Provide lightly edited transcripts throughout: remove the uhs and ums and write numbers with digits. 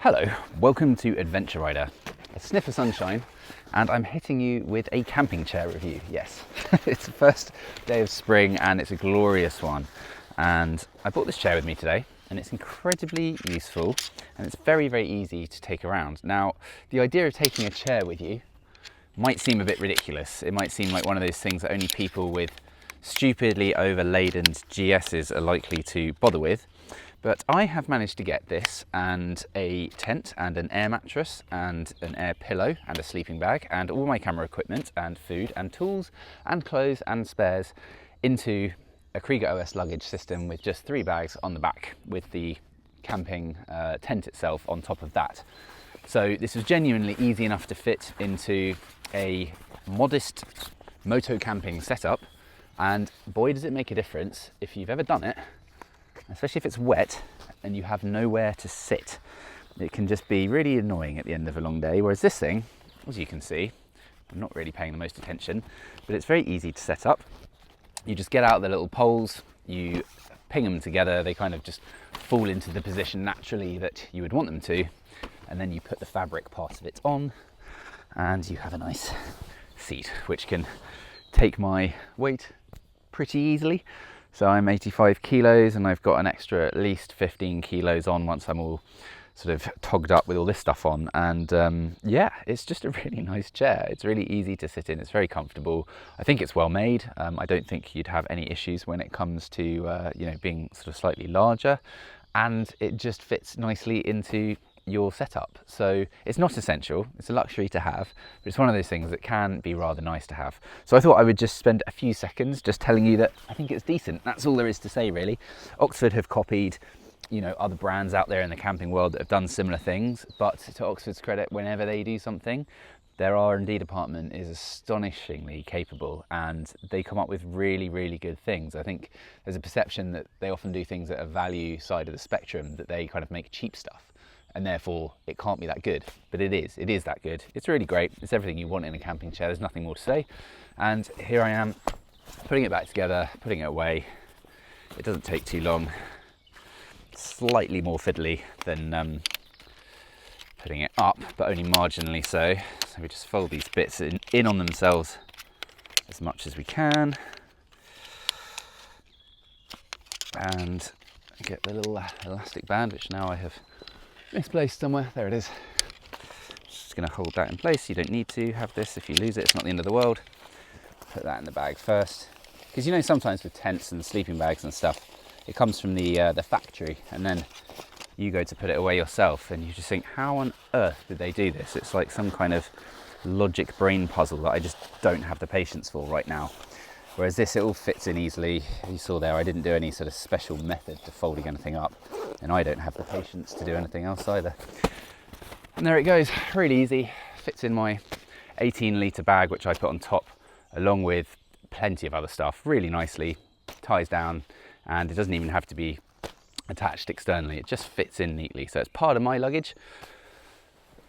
Hello, welcome to Adventure Rider, a sniff of sunshine, and I'm hitting you with a camping chair review. Yes, it's the first day of spring and it's a glorious one. And I brought this chair with me today and it's incredibly useful and it's very, very easy to take around. Now, the idea of taking a chair with you might seem a bit ridiculous. It might seem like one of those things that only people with stupidly overladen GSs are likely to bother with. But I have managed to get this and a tent and an air mattress and an air pillow and a sleeping bag and all my camera equipment and food and tools and clothes and spares into a Kriega OS luggage system with just 3 bags on the back with the camping tent itself on top of that. So this was genuinely easy enough to fit into a modest moto-camping setup, and boy does it make a difference if you've ever done it. Especially if it's wet and you have nowhere to sit. It can just be really annoying at the end of a long day, whereas this thing, as you can see, I'm not really paying the most attention, but it's very easy to set up. You just get out the little poles, you ping them together, they kind of just fall into the position naturally that you would want them to, and then you put the fabric part of it on, and you have a nice seat, which can take my weight pretty easily. So I'm 85 kilos and I've got an extra at least 15 kilos on once I'm all sort of togged up with all this stuff on. And yeah, it's just a really nice chair. It's really easy to sit in. It's very comfortable. I think it's well made. I don't think you'd have any issues when it comes to you know, being sort of slightly larger, and it just fits nicely into your setup. So it's not essential, it's a luxury to have, but it's one of those things that can be rather nice to have. So I thought I would just spend a few seconds just telling you that I think it's decent. That's all there is to say, really. Oxford have copied, you know, other brands out there in the camping world that have done similar things, but to Oxford's credit, whenever they do something, their R&D department is astonishingly capable and they come up with really, really good things. I think there's a perception that they often do things at a value side of the spectrum, that they kind of make cheap stuff, and therefore it can't be that good, but it is that good. It's really great. It's everything you want in a camping chair. There's nothing more to say. And here I am putting it back together, putting it away. It doesn't take too long. Slightly more fiddly than putting it up, but only marginally so. So we just fold these bits in on themselves as much as we can, and get the little elastic band, which now I have misplaced somewhere. There it is. Just going to hold that in place. You don't need to have this. If you lose it, it's not the end of the world. Put that in the bag first, because you know sometimes with tents and sleeping bags and stuff, it comes from the factory, and then you go to put it away yourself, and you just think, how on earth did they do this? It's like some kind of logic brain puzzle that I just don't have the patience for right now. Whereas this, it all fits in easily. You saw there, I didn't do any sort of special method to folding anything up, and I don't have the patience to do anything else either. And there it goes, really easy. Fits in my 18-litre bag, which I put on top, along with plenty of other stuff, really nicely, ties down, and it doesn't even have to be attached externally. It just fits in neatly. So it's part of my luggage.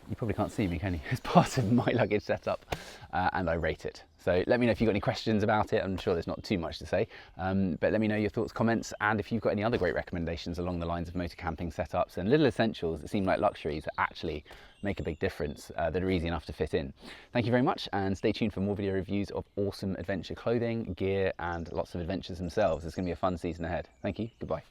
You probably can't see me, can you? It's part of my luggage setup, and I rate it. So let me know if you've got any questions about it. I'm sure there's not too much to say, but let me know your thoughts, comments, and if you've got any other great recommendations along the lines of motor camping setups and little essentials that seem like luxuries that actually make a big difference, that are easy enough to fit in. Thank you very much, and stay tuned for more video reviews of awesome adventure clothing, gear, and lots of adventures themselves. It's going to be a fun season ahead. Thank you, goodbye.